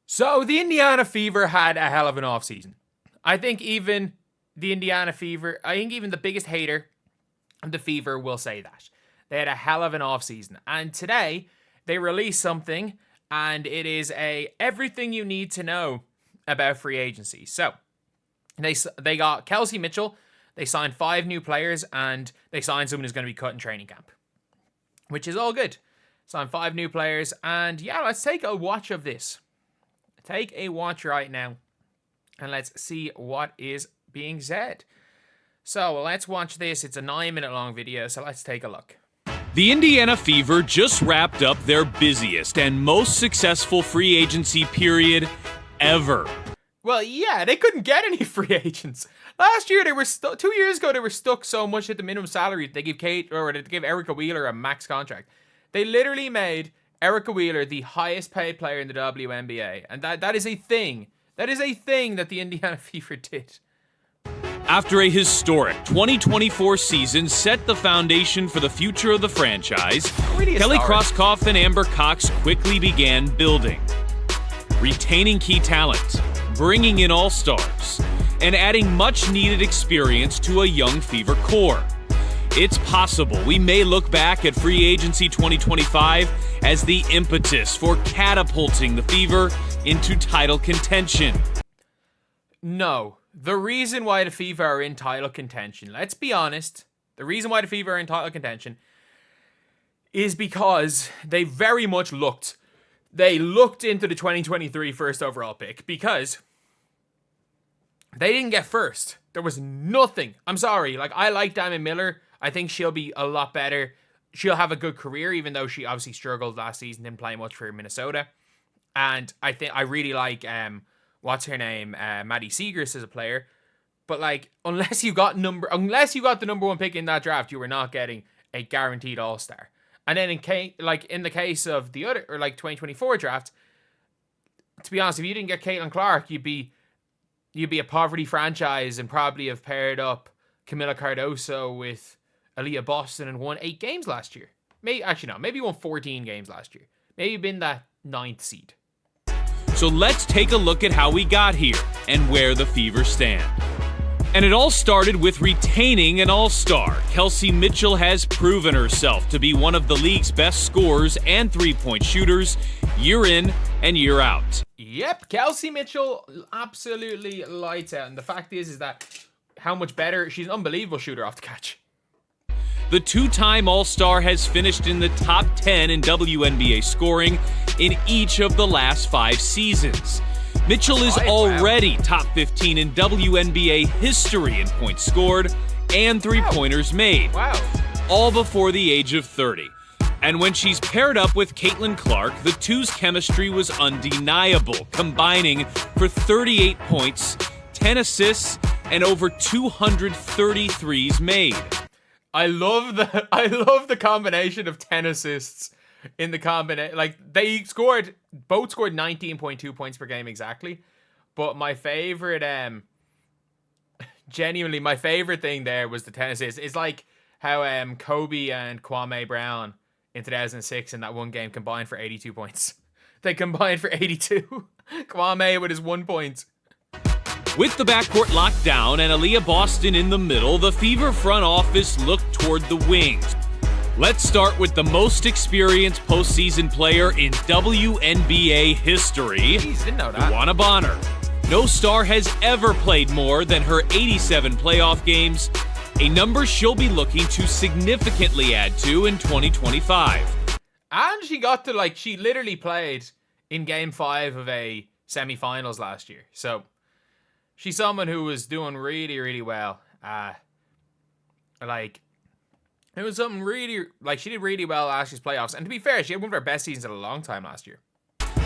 So the Indiana Fever had a hell of an offseason. I think even the biggest hater of the Fever will say that. They had a hell of an offseason. And today, they released something, and it is everything you need to know about free agency. So, they got Kelsey Mitchell, they signed 5 new players, and they signed someone who's going to be cut in training camp. Which is all good. Signed 5 new players, and yeah, let's take a watch of this. Take a watch right now, and let's see what is being said. So let's watch this. It's a 9-minute long video, so let's take a look. The Indiana Fever just wrapped up their busiest and most successful free agency period ever. Well, yeah, they couldn't get any free agents. Last year, 2 years ago, they were stuck so much at the minimum salary. They gave Erica Wheeler a max contract. They literally made Erica Wheeler the highest paid player in the WNBA. And that is a thing. That is a thing that the Indiana Fever did. After a historic 2024 season set the foundation for the future of the franchise, Kelly Krauskopf and Amber Cox quickly began building. Retaining key talent, bringing in all-stars, and adding much-needed experience to a young Fever core. It's possible we may look back at free agency 2025 as the impetus for catapulting the Fever into title contention. No. The reason why the Fever are in title contention, let's be honest, the reason why the Fever are in title contention is because they very much looked into the 2023 first overall pick because they didn't get first. There was nothing. I'm sorry. I like Diamond Miller. I think she'll be a lot better. She'll have a good career, even though she obviously struggled last season, didn't play much for Minnesota. And I really like, what's her name? Maddie Siegrist as a player. But unless you got the number 1 pick in that draft, you were not getting a guaranteed all-star. And then in the case of the other, 2024 draft, to be honest, if you didn't get Caitlin Clark, you'd be a poverty franchise and probably have paired up Camila Cardoso with Aaliyah Boston and won 8 games last year. Maybe won 14 games last year. Maybe been that 9th seed. So let's take a look at how we got here and where the Fever stand. And it all started with retaining an all-star. Kelsey Mitchell has proven herself to be one of the league's best scorers and three-point shooters year in and year out. Yep, Kelsey Mitchell absolutely lights out. And the fact is that how much better, she's an unbelievable shooter off the catch. The 2-time All-Star has finished in the top 10 in WNBA scoring in each of the last 5 seasons. Mitchell is already top 15 in WNBA history in points scored and three-pointers made. Wow. All before the age of 30. And when she's paired up with Caitlin Clark, the two's chemistry was undeniable, combining for 38 points, 10 assists, and over 233s made. I love the combination of 10 assists in the combination. They both scored 19.2 points per game exactly. But my favorite, genuinely my favorite thing there was the 10 assists. It's like how Kobe and Kwame Brown in 2006 in that one game combined for 82 points. They combined for 82. Kwame with his 1 point. With the backcourt locked down and Aaliyah Boston in the middle, the Fever front office looked toward the wings. Let's start with the most experienced postseason player in WNBA history, Jeez, didn't know that. DeWanna Bonner. No star has ever played more than her 87 playoff games, a number she'll be looking to significantly add to in 2025. And she got to, she literally played in Game 5 of a semifinals last year. So she's someone who was doing really, really well. It was something really, she did really well last year's playoffs. And to be fair, she had one of her best seasons in a long time last year.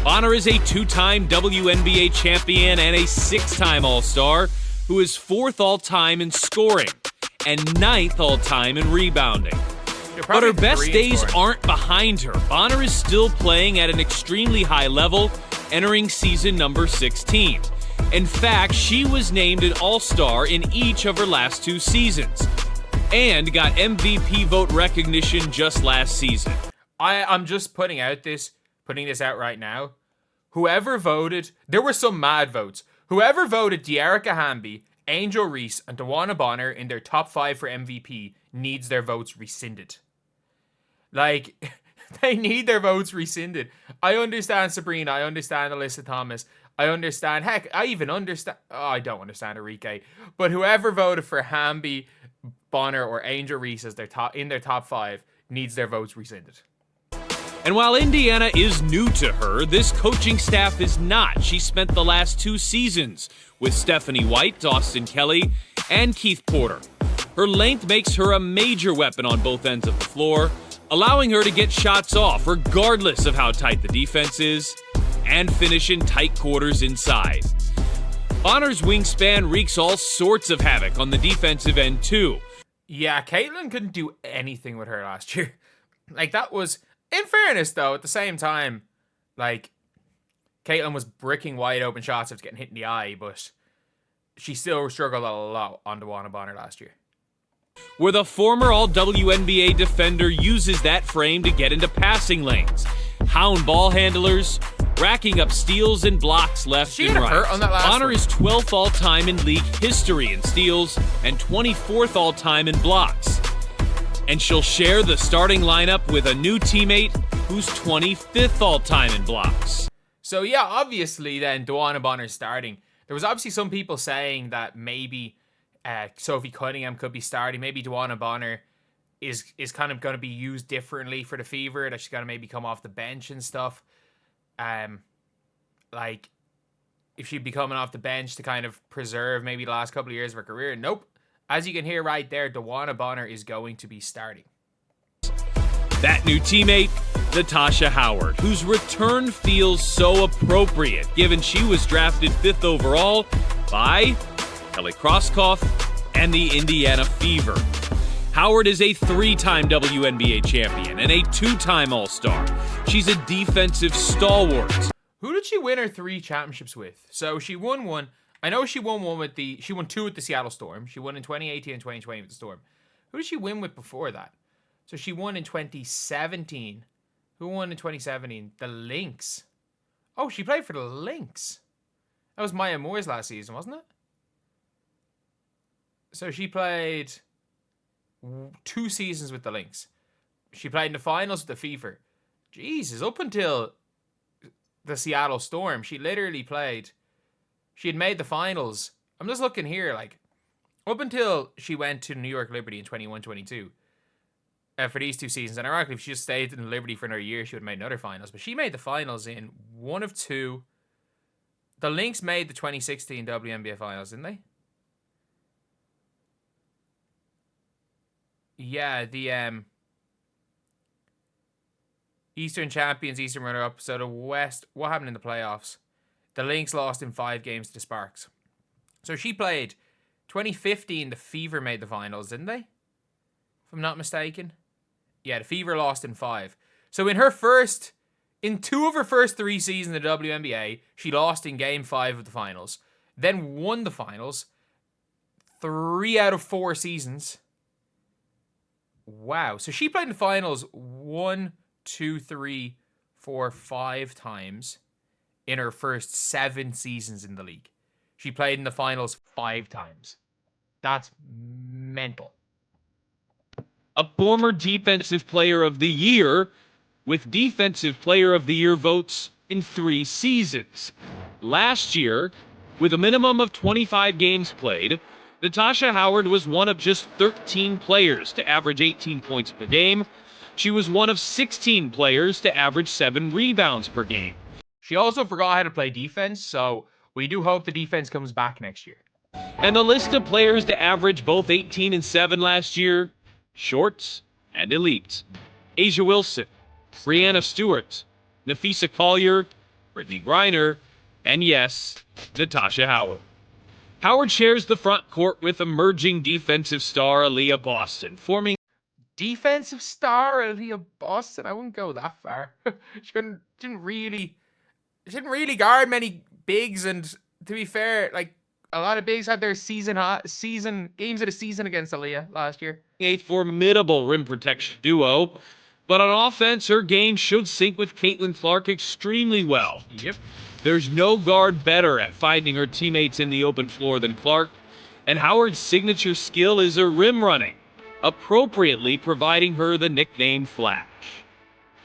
Bonner is a 2-time WNBA champion and a 6-time All-Star who is 4th all-time in scoring and 9th all-time in rebounding. But her best days aren't behind her. Bonner is still playing at an extremely high level, entering season number 16. In fact, she was named an All-Star in each of her last 2 seasons and got MVP vote recognition just last season. I'm just putting this out right now. whoever voted, there were some mad votes. Whoever voted Dearica Hamby, Angel Reese, and DeWanna Bonner in their top 5 for MVP needs their votes rescinded. Like, they need their votes rescinded. I understand Sabrina. I understand Alyssa Thomas. I understand. Heck, I even understand. Oh, I don't understand Enrique. But whoever voted for Hamby, Bonner, or Angel Reese as in their top 5 needs their votes rescinded. And while Indiana is new to her, this coaching staff is not. She spent the last 2 seasons with Stephanie White, Dawson Kelly, and Keith Porter. Her length makes her a major weapon on both ends of the floor, allowing her to get shots off regardless of how tight the defense is, and finish in tight quarters inside. Bonner's wingspan wreaks all sorts of havoc on the defensive end too. Yeah, Caitlin couldn't do anything with her last year. Like, that was... In fairness, though, at the same time, like, Caitlin was bricking wide open shots after getting hit in the eye, but she still struggled a lot on DeWanna Bonner last year. Where the former All-WNBA defender uses that frame to get into passing lanes, hound ball handlers, racking up steals and blocks left and right. Bonner is 12th all-time in league history in steals and 24th all-time in blocks. And she'll share the starting lineup with a new teammate who's 25th all-time in blocks. So yeah, obviously then DeWanna Bonner's starting. There was obviously some people saying that maybe Sophie Cunningham could be starting. Maybe DeWanna Bonner is kind of going to be used differently for the Fever, that she's going to maybe come off the bench and stuff. Like, if she'd be coming off the bench to kind of preserve maybe the last couple of years of her career. Nope. As you can hear right there, DeWanna Bonner is going to be starting. That new teammate, Natasha Howard, whose return feels so appropriate given she was drafted 5th overall by Kelly Krauskopf and the Indiana Fever. Howard is a 3-time WNBA champion and a 2-time All-Star. She's a defensive stalwart. Who did she win her 3 championships with? So she won one. I know she won 2 with the Seattle Storm. She won in 2018 and 2020 with the Storm. Who did she win with before that? So she won in 2017. Who won in 2017? The Lynx. Oh, she played for the Lynx. That was Maya Moore's last season, wasn't it? So she played 2 seasons with the Lynx. She played in the finals with the Fever. Jesus, up until the Seattle Storm, she literally played... She had made the finals. I'm just looking here, like, up until she went to New York Liberty in 21-22 for these 2 seasons. And ironically, if she just stayed in Liberty for another year, she would have made another finals. But she made the finals in 1 of 2. The Lynx made the 2016 WNBA finals, didn't they? Yeah, the Eastern champions, Eastern runner-up. So the West, what happened in the playoffs? The Lynx lost in 5 games to the Sparks. So she played 2015, the Fever made the finals, didn't they? If I'm not mistaken. Yeah, the Fever lost in 5. So in 2 of her first 3 seasons in the WNBA, she lost in game 5 of the finals. Then won the finals 3 out of 4 seasons. Wow. So she played in the finals 1, 2, 3, 4, 5 times in her first 7 seasons in the league. She played in the finals 5 times. That's mental. A former Defensive Player of the Year with Defensive Player of the Year votes in 3 seasons. Last year, with a minimum of 25 games played, Natasha Howard was one of just 13 players to average 18 points per game. She was one of 16 players to average 7 rebounds per game. She also forgot how to play defense, so we do hope the defense comes back next year. And the list of players to average both 18 and 7 last year, shorts and elites. Asia Wilson, Breanna Stewart, Nafisa Collier, Brittany Griner, and yes, Natasha Howard. Howard shares the front court with emerging defensive star Aaliyah Boston, forming... Defensive star Aaliyah Boston? I wouldn't go that far. She didn't really guard many bigs, and to be fair, like, a lot of bigs had their season games of the season against Aaliyah last year. A formidable rim protection duo, but on offense, her game should sync with Caitlin Clark extremely well. Yep. There's no guard better at finding her teammates in the open floor than Clark, and Howard's signature skill is her rim running, appropriately providing her the nickname Flash.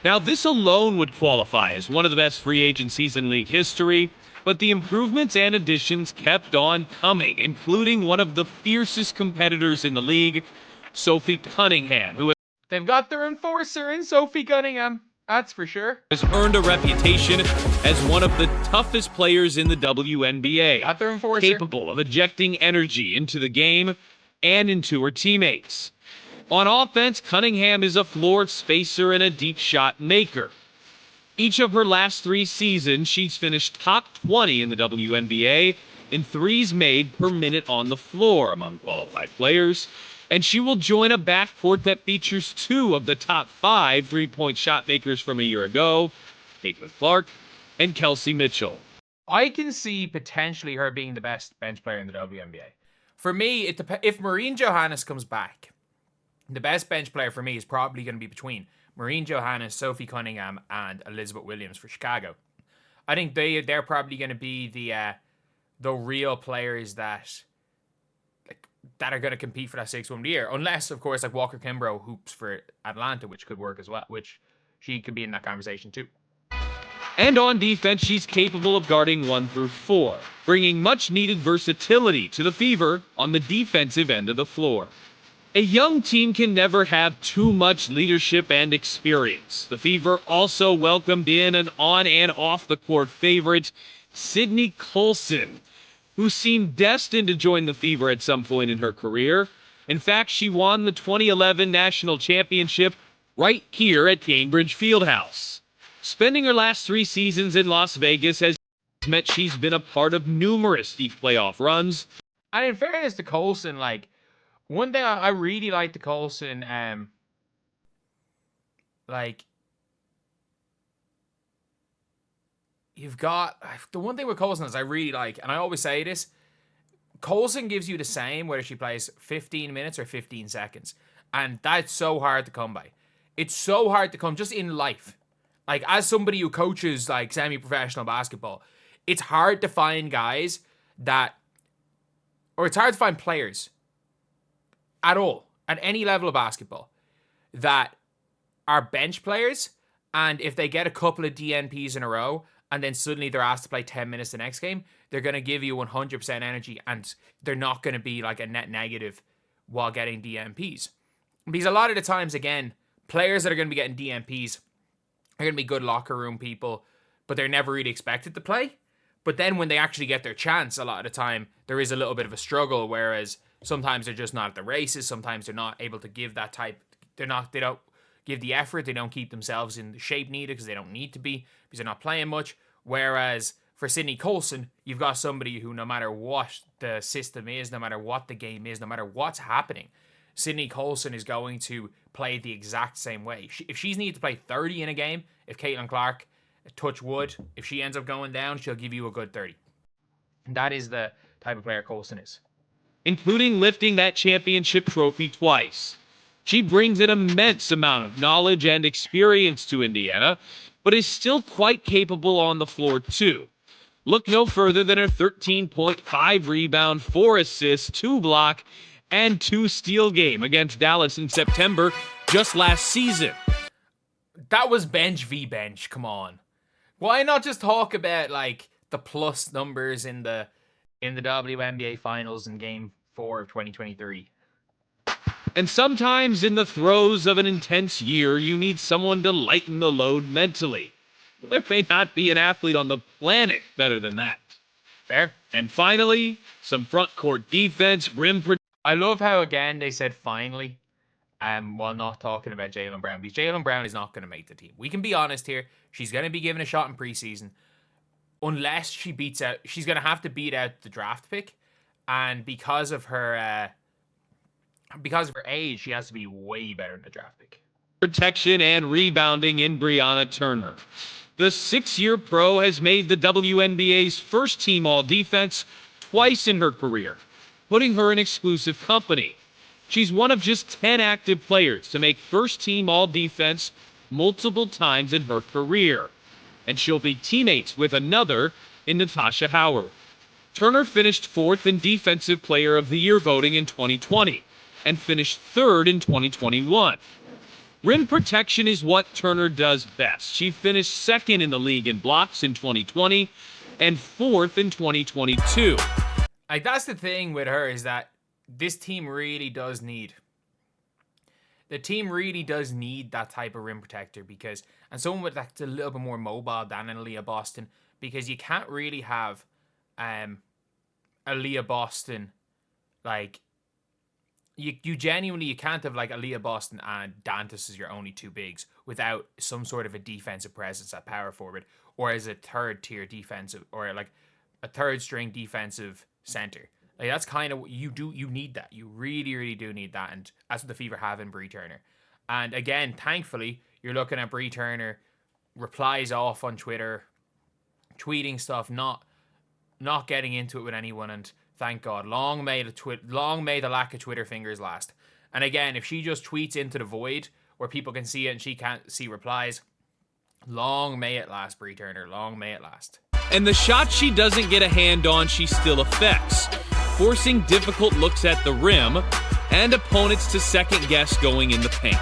Now, this alone would qualify as one of the best free agencies in league history, but the improvements and additions kept on coming, including one of the fiercest competitors in the league, Sophie Cunningham, who They've got their enforcer in Sophie Cunningham. That's for sure. has earned a reputation as one of the toughest players in the WNBA, Got their enforcer. capable of injecting energy into the game and into her teammates. On offense, Cunningham is a floor spacer and a deep shot maker. Each of her last 3 seasons, she's finished top 20 in the WNBA in threes made per minute on the floor among qualified players, and she will join a backcourt that features 2 of the top 5 three-point shot makers from a year ago, Caitlin Clark and Kelsey Mitchell. I can see potentially her being the best bench player in the WNBA. For me, if Maureen Johannes comes back, the best bench player for me is probably going to be between Maureen Johannes, Sophie Cunningham, and Elizabeth Williams for Chicago. I think they're probably going to be the real players that are going to compete for that 6th Woman of the Year. Unless, of course, like Walker Kimbrough hoops for Atlanta, which could work as well, which she could be in that conversation too. And on defense, she's capable of guarding 1 through 4, bringing much-needed versatility to the Fever on the defensive end of the floor. A young team can never have too much leadership and experience. The Fever also welcomed in an on and off the court favorite, Sydney Colson, who seemed destined to join the Fever at some point in her career. In fact, she won the 2011 National Championship right here at Gainbridge Fieldhouse. Spending her last 3 seasons in Las Vegas has meant she's been a part of numerous deep playoff runs. And in fairness to Colson, like, one thing I really like the Colson, you've got, the one thing with Colson is I really like, and I always say this, Colson gives you the same whether she plays 15 minutes or 15 seconds. And that's so hard to come by. It's so hard to come just in life. Like, as somebody who coaches, like, semi-professional basketball, it's hard to find guys that, or it's hard to find players at all, at any level of basketball, that are bench players, and if they get a couple of DNPs in a row, and then suddenly they're asked to play 10 minutes the next game, they're going to give you 100% energy, and they're not going to be like a net negative while getting DNPs. Because a lot of the times, again, players that are going to be getting DNPs are going to be good locker room people, but they're never really expected to play. But then when they actually get their chance, a lot of the time, there is a little bit of a struggle, whereas sometimes they're just not at the races. Sometimes they're not able to give that type. They don't give the effort. They don't keep themselves in the shape needed because they don't need to be because they're not playing much. Whereas for Sydney Colson, you've got somebody who, no matter what the system is, no matter what the game is, no matter what's happening, Sydney Colson is going to play the exact same way. If she's needed to play 30 in a game, if Caitlin Clark, touch wood, if she ends up going down, she'll give you a good 30. And that is the type of player Colson is. Including lifting that championship trophy twice. She brings an immense amount of knowledge and experience to Indiana, but is still quite capable on the floor too. Look no further than her 13.5 rebound, 4 assists, 2 block, and 2 steal game against Dallas in September just last season. That was bench v bench, come on. Why not just talk about like the plus numbers in the WNBA Finals in Game 4 of 2023? And sometimes in the throes of an intense year, you need someone to lighten the load mentally. There may not be an athlete on the planet better than that. Fair. And finally, some front court defense, rim protection. I love how, again, they said finally, while not talking about Jaylen Brown, because Jaylen Brown is not going to make the team. We can be honest here. She's going to be given a shot in preseason. Unless she beats out, she's going to have to beat out the draft pick. And because of her age, she has to be way better than the draft pick. Protection and rebounding in Breanna Turner. The 6-year pro has made the WNBA's first team all-defense twice in her career, putting her in exclusive company. She's one of just 10 active players to make first team all-defense multiple times in her career. and she'll be teammates with another in Natasha Howard. Turner finished 4th in Defensive Player of the Year voting in 2020 and finished 3rd in 2021. Rim protection is what Turner does best. She finished 2nd in the league in blocks in 2020 and 4th in 2022. Like, that's the thing with her, is that this team really does need... The team really does need that type of rim protector, because... And someone that's a little bit more mobile than an Aaliyah Boston, because you can't really have Aaliyah Boston, like... You genuinely, you can't have like Aaliyah Boston and Dantas as your only two bigs without some sort of a defensive presence at power forward, or as a third tier defensive, or like a third string defensive center. Like, that's kind of what you do. You need that. You really, really do need that. And that's what the Fever have in Bree Turner. And again, thankfully, you're looking at Bree Turner replies off on Twitter, tweeting stuff, not getting into it with anyone, and thank God. Long may the lack of Twitter fingers last. And again, if she just tweets into the void where people can see it and she can't see replies, long may it last, Bree Turner. Long may it last. And the shot she doesn't get a hand on, she still affects, forcing difficult looks at the rim and opponents to second guess going in the paint.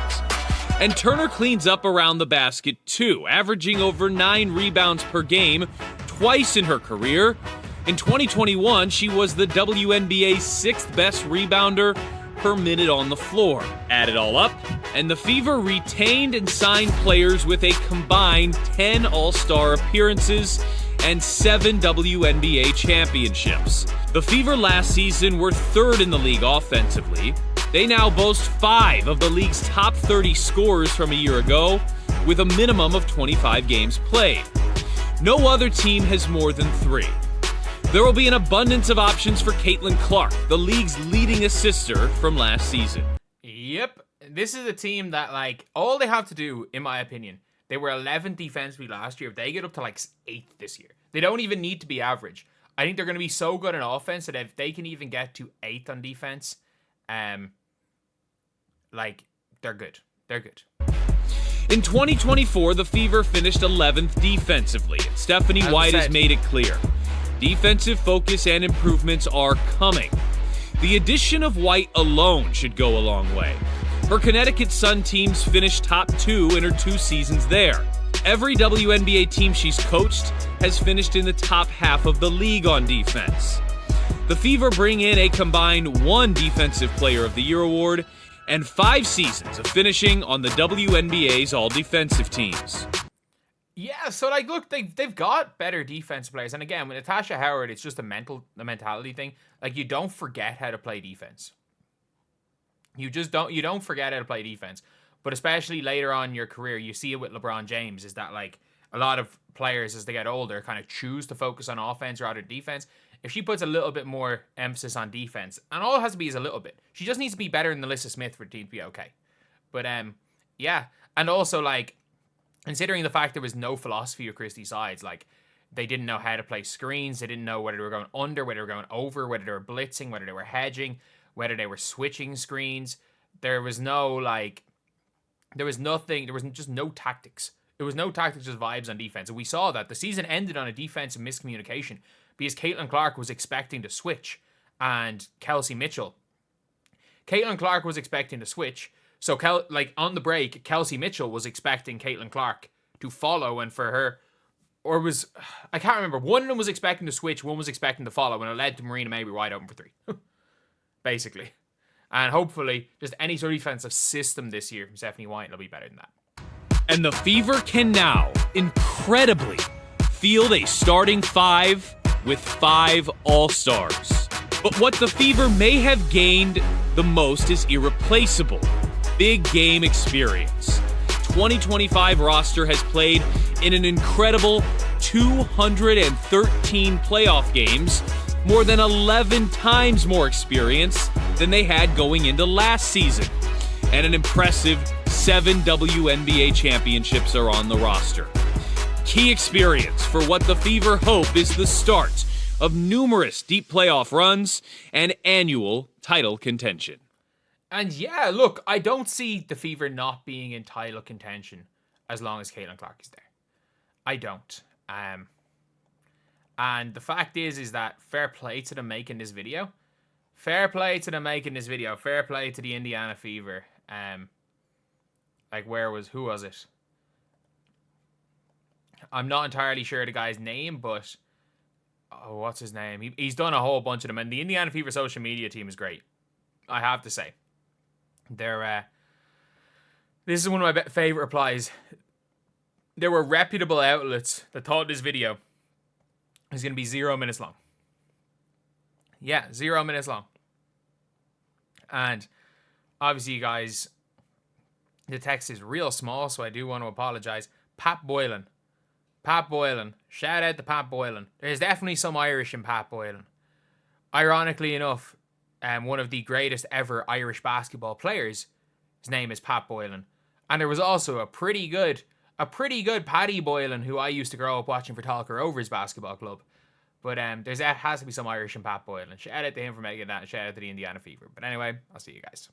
And Turner cleans up around the basket too, averaging over 9 rebounds per game twice in her career. In 2021, she was the WNBA's 6th best rebounder per minute on the floor. Add it all up, and the Fever retained and signed players with a combined 10 All-Star appearances and 7 WNBA championships. The Fever last season were 3rd in the league offensively. They now boast 5 of the league's top 30 scorers from a year ago, with a minimum of 25 games played. No other team has more than 3. There will be an abundance of options for Caitlin Clark, the league's leading assister from last season. Yep. This is a team that, like, all they have to do, in my opinion, they were 11th defensively last year. If they get up to, like, 8th this year, they don't even need to be average. I think they're going to be so good in offense that if they can even get to 8th on defense, like, they're good. They're good. In 2024, the Fever finished 11th defensively, and Stephanie White has made it clear. Defensive focus and improvements are coming. The addition of White alone should go a long way. Her Connecticut Sun teams finished top 2 in her 2 seasons there. Every WNBA team she's coached has finished in the top half of the league on defense. The Fever bring in a combined 1 Defensive Player of the Year award and 5 seasons of finishing on the WNBA's all-defensive teams. Yeah, so, like, look, they've got better defensive players. And again, with Natasha Howard, it's just a mentality thing. Like, you don't forget how to play defense. You don't forget how to play defense. But especially later on in your career, you see it with LeBron James, is that, like, a lot of players, as they get older, kind of choose to focus on offense rather than defense. If she puts a little bit more emphasis on defense, and all it has to be is a little bit, she just needs to be better than Alyssa Smith for the team to be okay. But, yeah. And also, like, considering the fact there was no philosophy of Christie's sides, like, they didn't know how to play screens, they didn't know whether they were going under, whether they were going over, whether they were blitzing, whether they were hedging, whether they were switching screens. There was no, like, there was nothing, there was just no tactics. There was no tactics, just vibes on defense. And we saw that. The season ended on a defensive miscommunication because Caitlin Clark was expecting to switch, and Caitlin Clark was expecting to switch. So, on the break, Kelsey Mitchell was expecting Caitlin Clark to follow, and for her, I can't remember. One of them was expecting to switch, one was expecting to follow, and it led to Breanna maybe wide open for 3. Basically. And hopefully, just any sort of defensive system this year from Stephanie White will be better than that. And the Fever can now, incredibly, field a starting 5 with 5 All-Stars. But what the Fever may have gained the most is irreplaceable. Big game experience. 2025 roster has played in an incredible 213 playoff games, more than 11 times more experience than they had going into last season. And an impressive 7 WNBA championships are on the roster. Key experience for what the Fever hope is the start of numerous deep playoff runs and annual title contention. And yeah, look, I don't see the Fever not being in title contention as long as Caitlin Clark is there. I don't. And the fact is that fair play to them making this video. Fair play to them making this video. Fair play to the Indiana Fever. Like, who was it? I'm not entirely sure the guy's name, but what's his name? He's done a whole bunch of them, and the Indiana Fever social media team is great. I have to say, they're. This is one of my favorite replies. There were reputable outlets that thought this video is going to be 0 minutes long. Yeah, 0 minutes long. And obviously, you guys, the text is real small, so I do want to apologize. Pat Boylan. Shout out to Pat Boylan. There's definitely some Irish in Pat Boylan. Ironically enough, one of the greatest ever Irish basketball players, his name is Pat Boylan. And there was also a pretty good Paddy Boylan, who I used to grow up watching for Talker Rovers Basketball Club. But there has to be some Irish in Pat Boylan. Shout out to him for making that, and shout out to the Indiana Fever. But anyway, I'll see you guys.